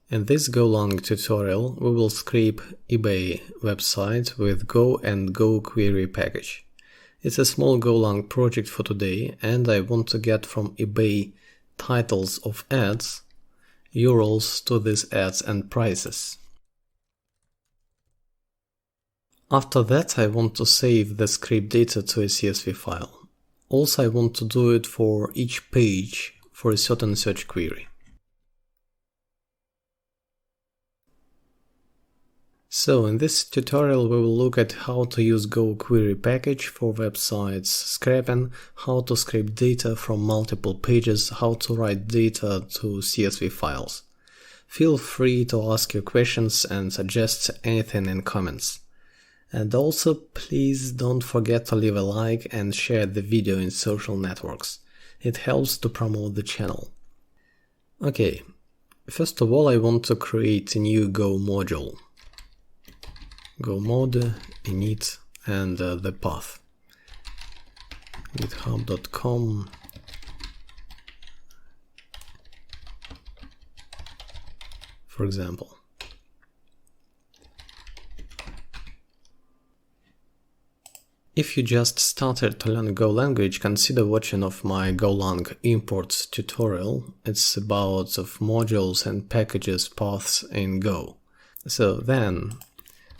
In this Golang tutorial, we will scrape eBay website with Go and Goquery package. It's a small Golang project for today, and I want to get from eBay titles of ads, URLs to these ads and prices. After that, I want to save the scrape data to a CSV file. Also, I want to do it for each page for a certain search query. So in this tutorial we will look at how to use Goquery package for websites scraping, how to scrape data from multiple pages, how to write data to CSV files. Feel free to ask your questions and suggest anything in comments. And also please don't forget to leave a like and share the video in social networks. It helps to promote the channel. Okay, first of all I want to create a new Go module. Go mod, init, and the path. github.com. For example. If you just started to learn Go language, consider watching of my Golang imports tutorial. It's about of modules and packages paths in Go. So then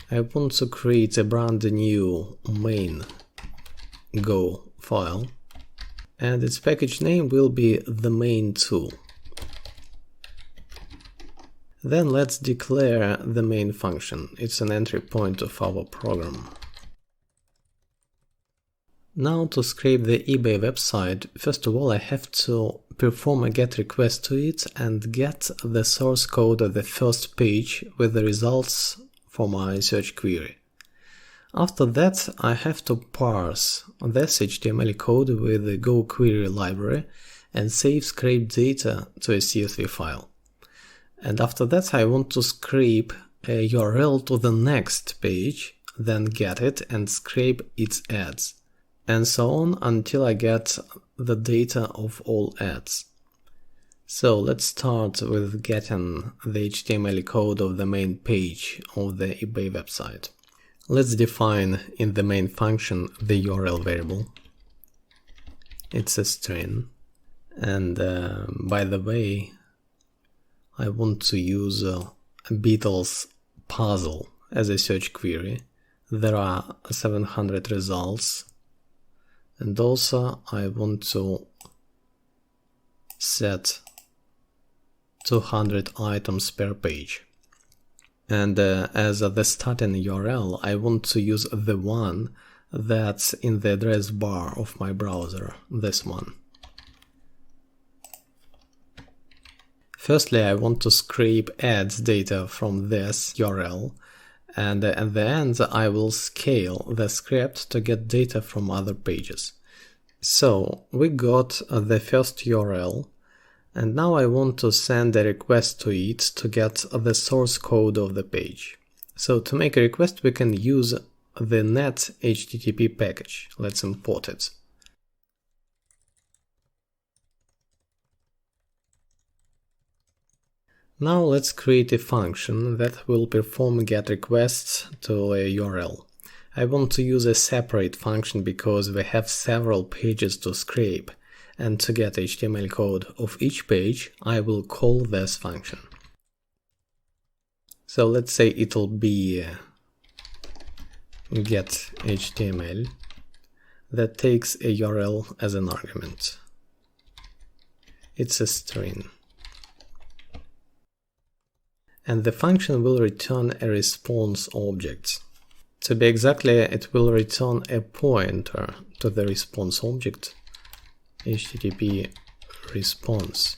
I want to create a brand new main Go file, and its package name will be the main2. Then let's declare the main function. It's an entry point of our program. Now to scrape the eBay website, first of all I have to perform a GET request to it and get the source code of the first page with the results for my search query. After that, I have to parse this HTML code with the Goquery library and save scraped data to a CSV file. And after that, I want to scrape a URL to the next page, then get it and scrape its ads, and so on until I get the data of all ads. So let's start with getting the HTML code of the main page of the eBay website. Let's define in the main function the URL variable. It's a string. And by the way, I want to use a Beatles puzzle as a search query. There are 700 results. And also I want to set 200 items per page. And as the starting URL, I want to use the one that's in the address bar of my browser, this one. Firstly, I want to scrape ads data from this URL, and at the end I will scale the script to get data from other pages. So we got the first URL, and now I want to send a request to it to get the source code of the page. So to make a request we can use the net HTTP package. Let's import it. Now let's create a function that will perform GET requests to a URL. I want to use a separate function because we have several pages to scrape, and to get HTML code of each page, I will call this function. So let's say it'll be get HTML that takes a URL as an argument. It's a string. And the function will return a response object. To be exactly, it will return a pointer to the response object, HTTP response.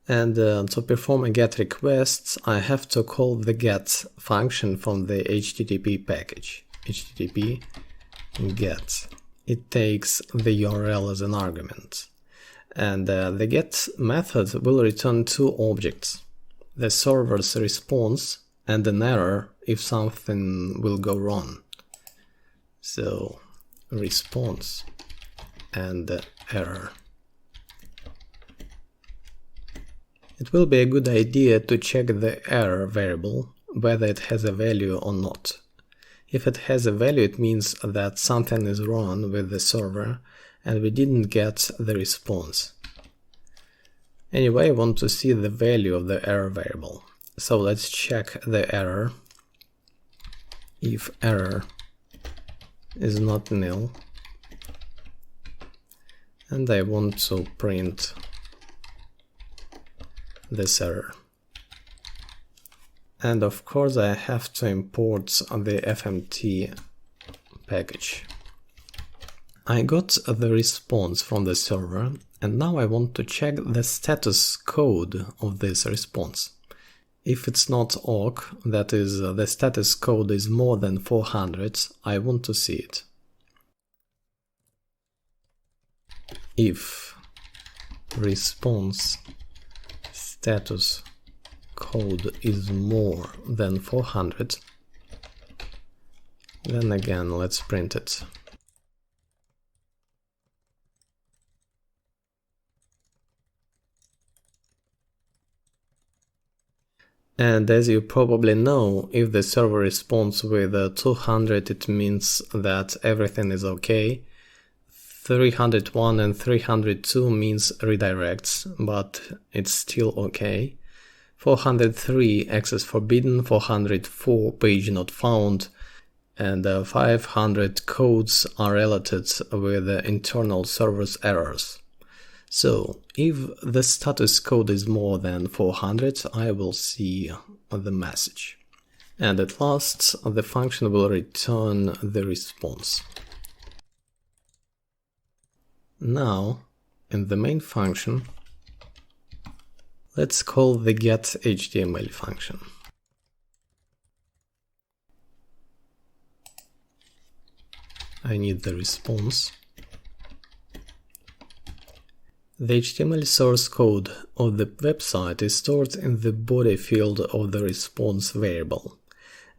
And to perform a GET request, I have to call the GET function from the HTTP package, HTTP GET. It takes the URL as an argument. And the GET method will return two objects, the server's response and an error if something will go wrong. So response and error. It will be a good idea to check the error variable, whether it has a value or not. If it has a value, it means that something is wrong with the server and we didn't get the response. Anyway, I want to see the value of the error variable. So let's check the error. If error is not nil, and I want to print this error. And of course I have to import the FMT package. I got the response from the server, and now I want to check the status code of this response. If it's not awk, that is, the status code is more than 400, I want to see it. If response status code is more than 400, then again let's print it. And as you probably know, if the server responds with 200, it means that everything is okay. 301 and 302 means redirects, but it's still okay. 403 access forbidden, 404 page not found, and 500 codes are related with internal server's errors. So, if the status code is more than 400, I will see the message. And at last, the function will return the response. Now, in the main function, let's call the getHTML function. I need the response. The HTML source code of the website is stored in the body field of the response variable,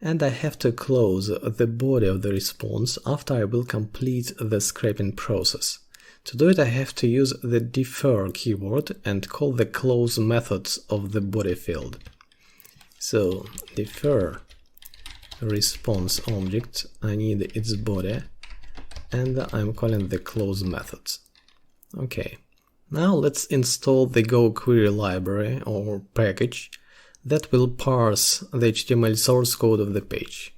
and I have to close the body of the response after I will complete the scraping process. To do it, I have to use the defer keyword and call the close methods of the body field. So defer response object, I need its body, and I'm calling the close methods. Okay. Now let's install the Goquery library or package that will parse the HTML source code of the page.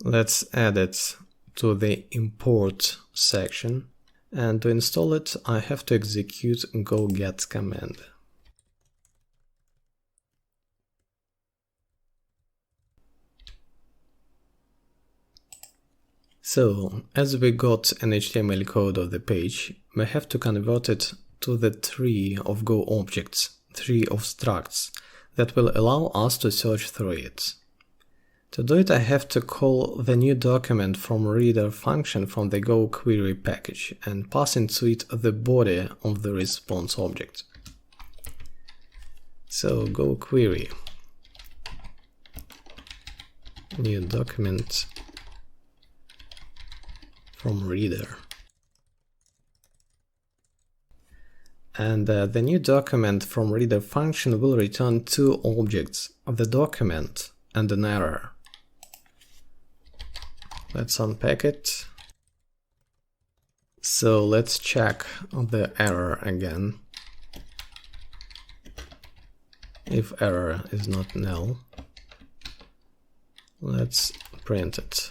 Let's add it to the import section, and to install it I have to execute goget command. So, as we got an HTML code of the page, we have to convert it to the tree of Go objects, tree of structs, that will allow us to search through it. To do it, I have to call the new document from reader function from the Goquery package and pass into it the body of the response object. So Goquery, new document from reader. And the new document from reader function will return two objects, the document and an error. Let's unpack it. So let's check the error again. If error is not null, let's print it.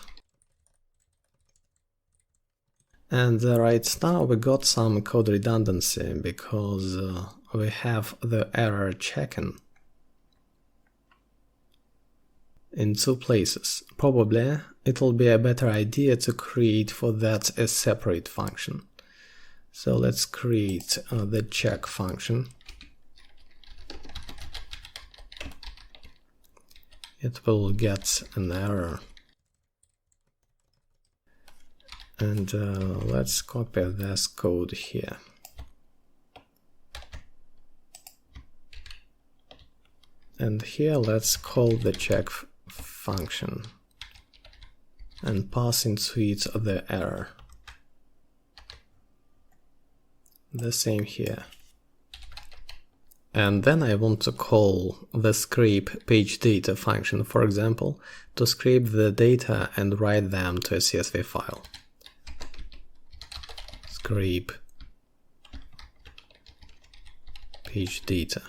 And right now we got some code redundancy because we have the error checking in two places. Probably it will be a better idea to create for that a separate function. So let's create the check function. It will get an error. And let's copy this code here. And here let's call the check function and pass into it the error. The same here. And then I want to call the scrape page data function, for example, to scrape the data and write them to a CSV file. Scrape page data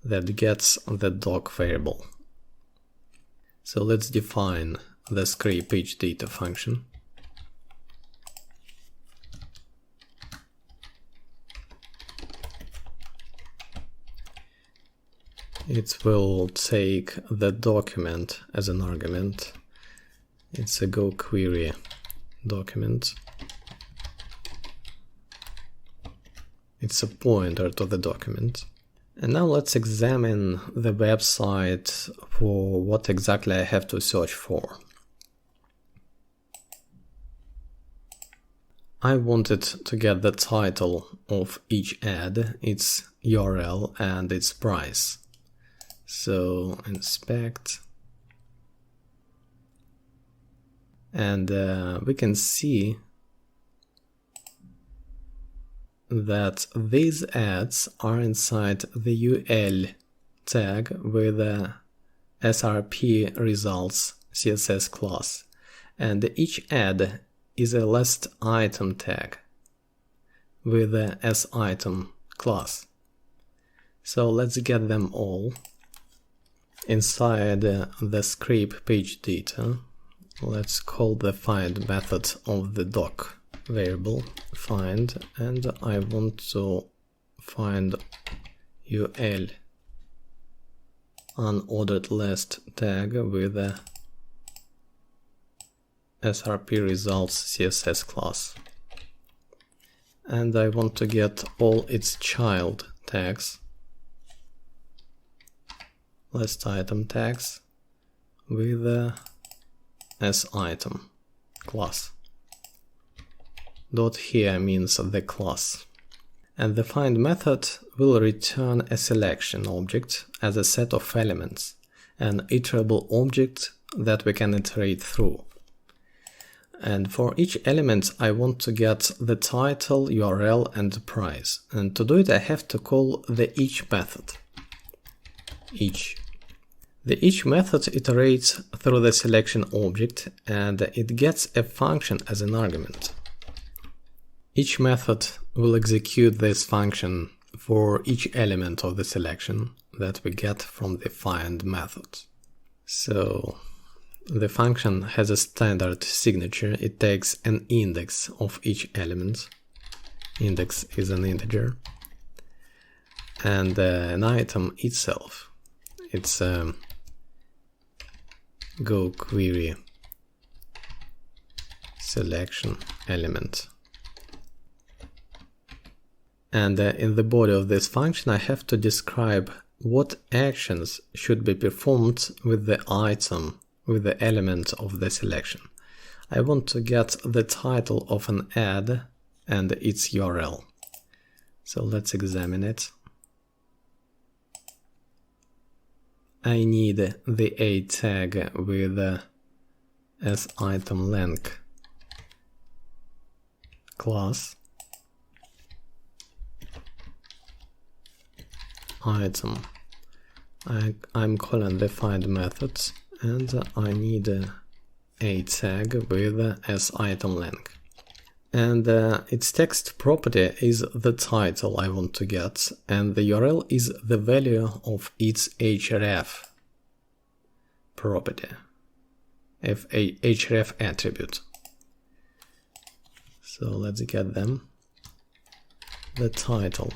that gets the doc variable. So let's define the scrape page data function. It will take the document as an argument. It's a Goquery document. It's a pointer to the document. And now let's examine the website for what exactly I have to search for. I wanted to get the title of each ad, its URL and its price. So inspect, and we can see that these ads are inside the UL tag with the SRP results CSS class, and each ad is a list item tag with the SItem class. So let's get them all. Inside the scrape page data, let's call the find method of the doc variable find, and I want to find UL unordered list tag with the SRP results CSS class. And I want to get all its child tags, list item tags with the SItem class. Dot here means the class. And the find method will return a selection object as a set of elements, an iterable object that we can iterate through. And for each element I want to get the title, URL and the price. And to do it I have to call the each method. Each. The each method iterates through the selection object and it gets a function as an argument. Each method will execute this function for each element of the selection that we get from the find method. So the function has a standard signature. It takes an index of each element. Index is an integer. And an item itself. It's a goquery.Selection element. And in the body of this function I have to describe what actions should be performed with the item, with the element of the selection. I want to get the title of an ad and its URL. So let's examine it. I need the A tag with the SItem length class. Item. I'm calling the find methods and I need a tag with SItem length. And its text property is the title I want to get, and the URL is the value of its href property, href attribute. So let's get them. The title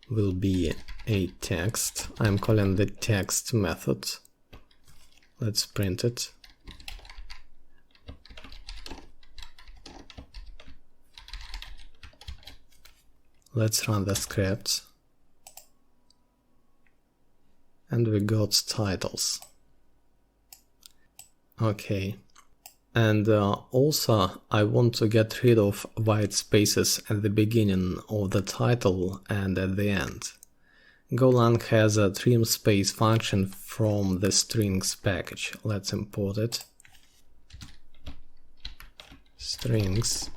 will be a text. I'm calling the text method. Let's print it. Let's run the script. And we got titles. Okay. And also I want to get rid of white spaces at the beginning of the title and at the end. Golang has a trim space function from the strings package. Let's import it. Strings.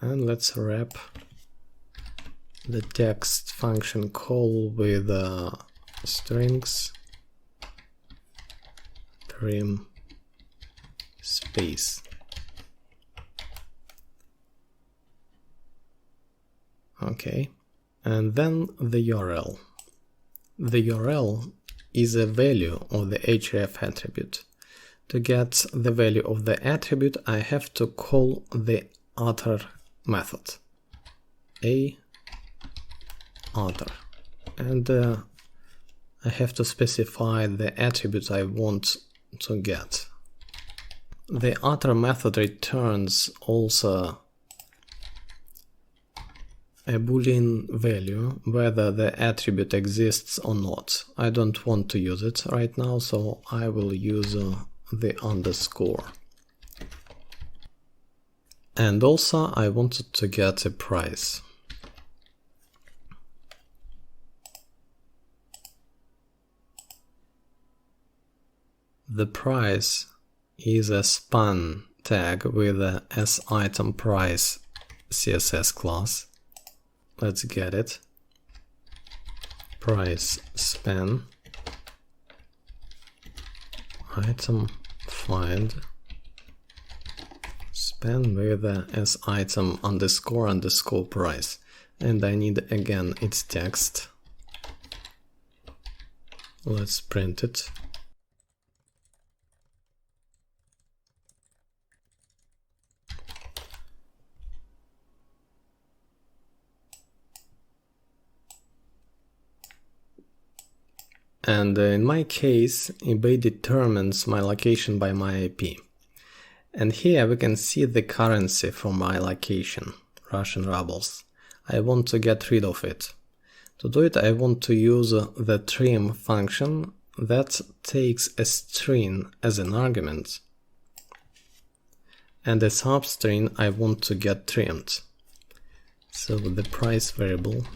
And let's wrap the text function call with strings trim space. Okay, and then the URL. The URL is a value of the href attribute. To get the value of the attribute, I have to call the utter method, utter, and I have to specify the attribute I want to get. The utter method returns also a boolean value whether the attribute exists or not. I don't want to use it right now, so I will use the underscore. And also I wanted to get a price. The price is a span tag with a sItemPrice CSS class. Let's get it. Price span item find span with a sitem underscore price, and I need again its text. Let's print it. And in my case, eBay determines my location by my IP. And here we can see the currency for my location, Russian rubles. I want to get rid of it. To do it, I want to use the trim function that takes a string as an argument. And the substring I want to get trimmed. So the price variable,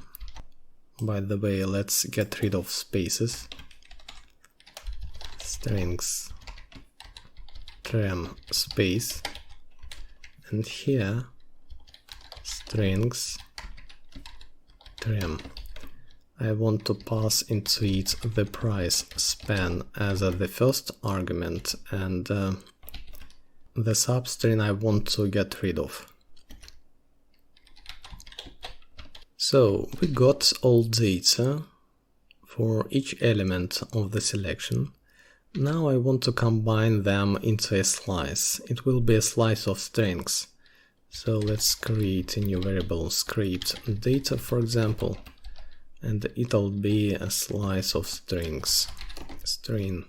by the way, let's get rid of spaces. Strings trim space, and here strings trim. I want to pass into it the price span as the first argument, and the substring I want to get rid of. So we got all data for each element of the selection. Now I want to combine them into a slice. It will be a slice of strings. So let's create a new variable, script data, for example, and it'll be a slice of strings. String.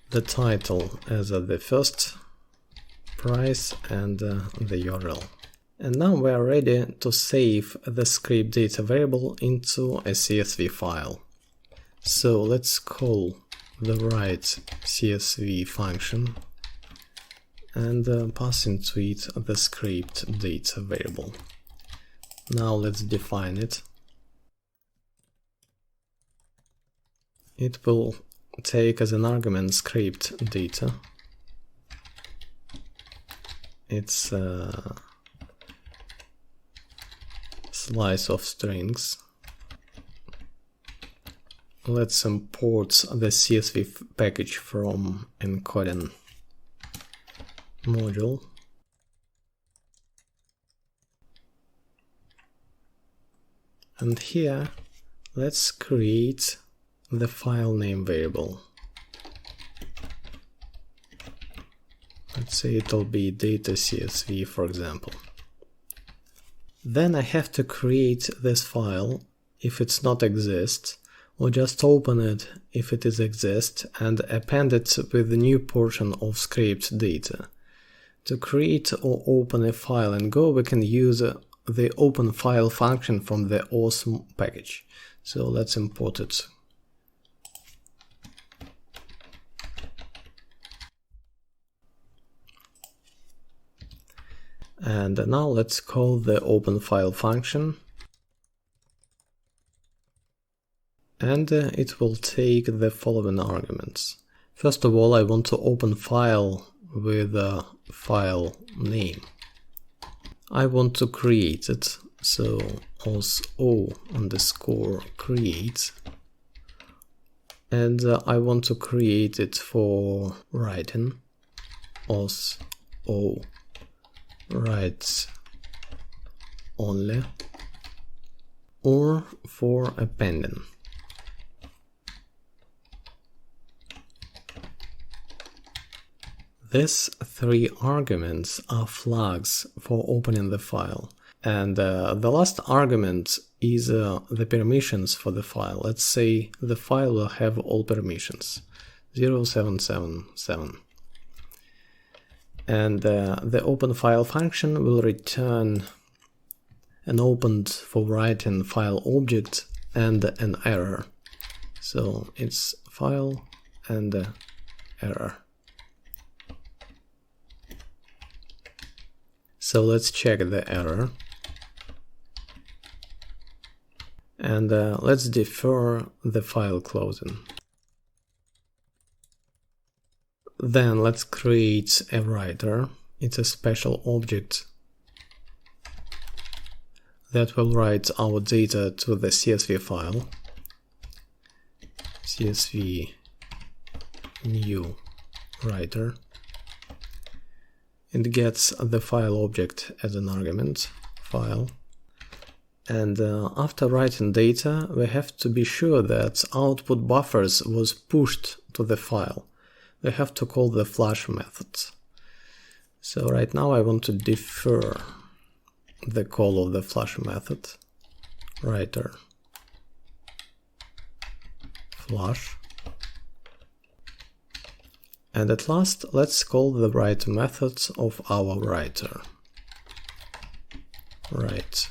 The title as the first, price, and the URL. And now we are ready to save the script data variable into a CSV file. So let's call the write CSV function and pass into it the script data variable. Now let's define it. It will take as an argument script data. It's a slice of strings. Let's import the CSV package from encoding module. And here, let's create the file name variable. Let's say it'll be data CSV, for example. Then I have to create this file if it's not exist, or just open it if it is exist and append it with the new portion of script data. To create or open a file in Go, we can use the open file function from the awesome package. So let's import it. And now let's call the openFile function. And it will take the following arguments. First of all, I want to open file with a file name. I want to create it, so os_o_create. And I want to create it for writing, os_o writes only, or for appending. These three arguments are flags for opening the file, and the last argument is the permissions for the file. Let's say the file will have all permissions 0777, and the openFile function will return an opened for writing file object and an error. So it's file and error. So let's check the error, and let's defer the file closing. Then let's create a writer. It's a special object that will write our data to the CSV file. CSV new writer. It gets the file object as an argument, file. And after writing data, we have to be sure that output buffers was pushed to the file. We have to call the flush method. So right now I want to defer the call of the flush method, writer flush. And at last, let's call the write method of our writer. Write.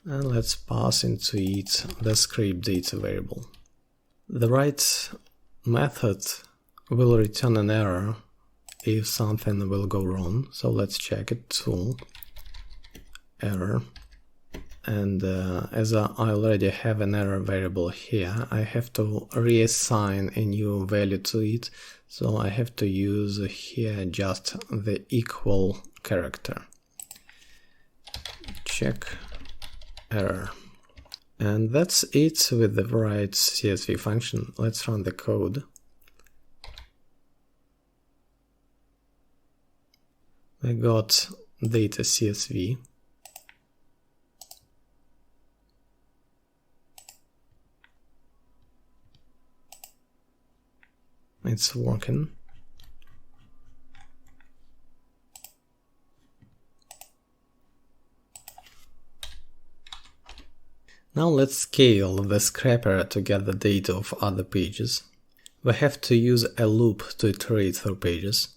And let's pass into it the script data variable. The write method will return an error if something will go wrong. So let's check it too. Error. And as I already have an error variable here, I have to reassign a new value to it. So I have to use here just the equal character. Check error. And that's it with the write CSV function. Let's run the code. I got data CSV. It's working. Now let's scale the scraper to get the data of other pages. We have to use a loop to iterate through pages.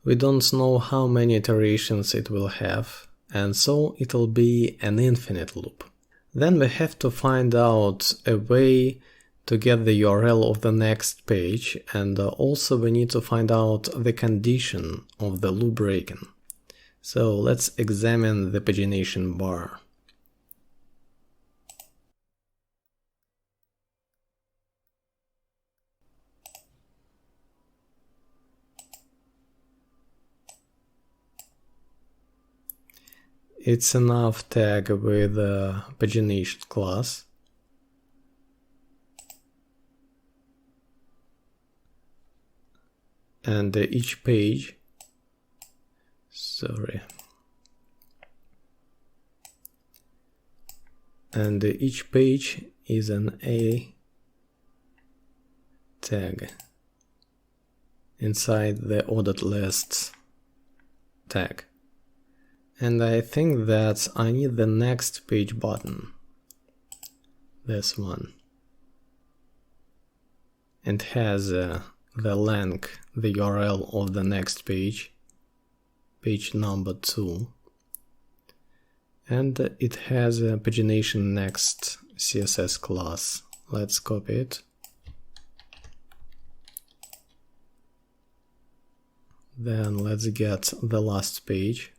We don't know how many iterations it will have, and so it'll be an infinite loop. Then we have to find out a way to get the URL of the next page, and also we need to find out the condition of the loop breaking. So let's examine the pagination bar. It's a nav tag with a pagination class. And each page, and each page is an A tag inside the ordered lists tag. And I think that I need the next page button, this one. It has the link, the URL of the next page, page number 2, and it has a pagination next CSS class. Let's copy it, Then let's get the last page.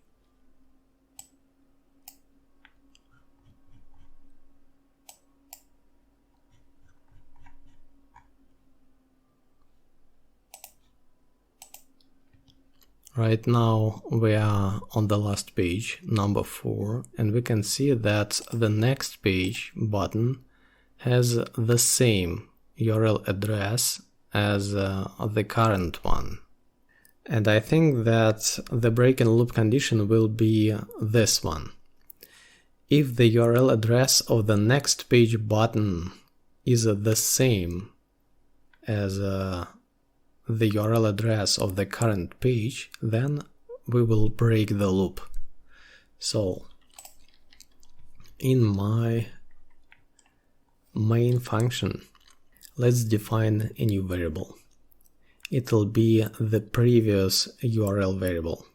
Right now we are on the last page, number 4, and we can see that the next page button has the same URL address as the current one. And I think that the break and loop condition will be this one. If the URL address of the next page button is the same as the URL address of the current page, then we will break the loop. So in my main function, let's define a new variable. It will be the previous URL variable.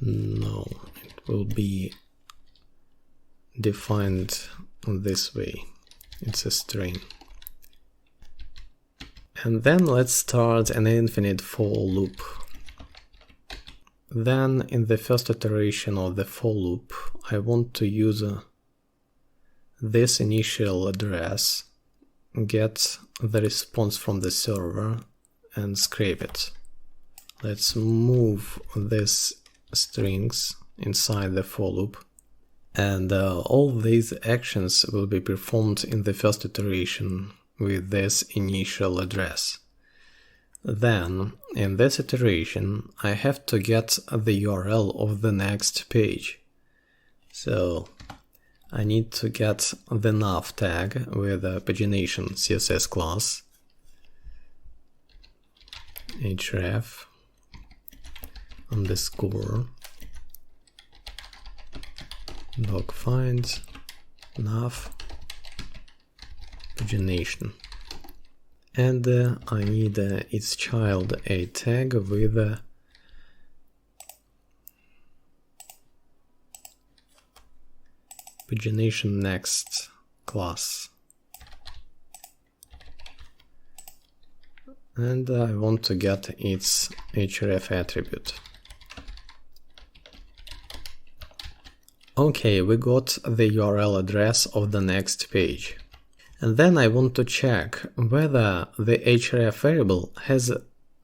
No, it will be defined this way. It's a string. And then let's start an infinite for loop. Then in the first iteration of the for loop, I want to use this initial address, get the response from the server and scrape it. Let's move these strings inside the for loop. And all these actions will be performed in the first iteration with this initial address. Then, in this iteration, I have to get the URL of the next page. So, I need to get the nav tag with a pagination CSS class, href underscore doc find nav pagination, and I need its child a tag with pagination next class, and I want to get its href attribute. Okay, we got the URL address of the next page. And then I want to check whether the href variable has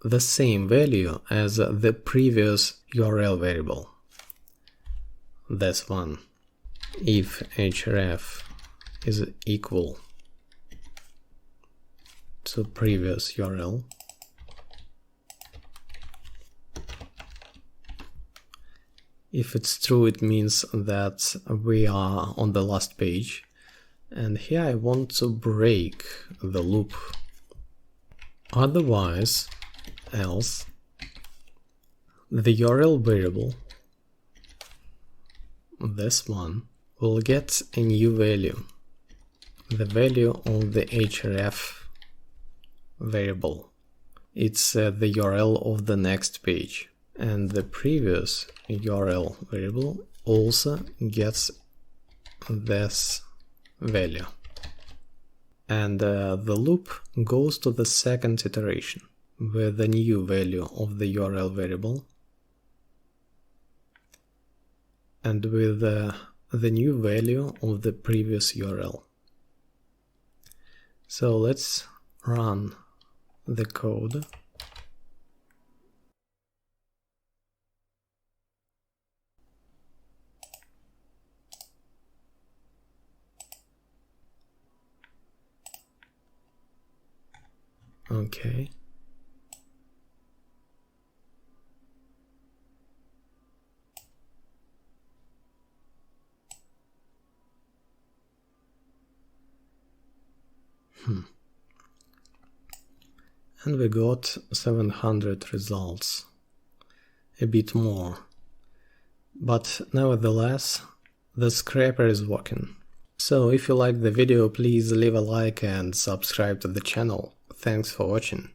the same value as the previous URL variable. This one. If href is equal to previous URL, if it's true, it means that we are on the last page. And here I want to break the loop. Otherwise, else, the URL variable, this one, will get a new value. The value of the href variable. It's the URL of the next page. And the previous URL variable also gets this value. And the loop goes to the second iteration with the new value of the URL variable and with the new value of the previous URL. So let's run the code. Okay. And we got 700 results. A bit more. But nevertheless, the scraper is working. So if you liked the video, please leave a like and subscribe to the channel. Thanks for watching.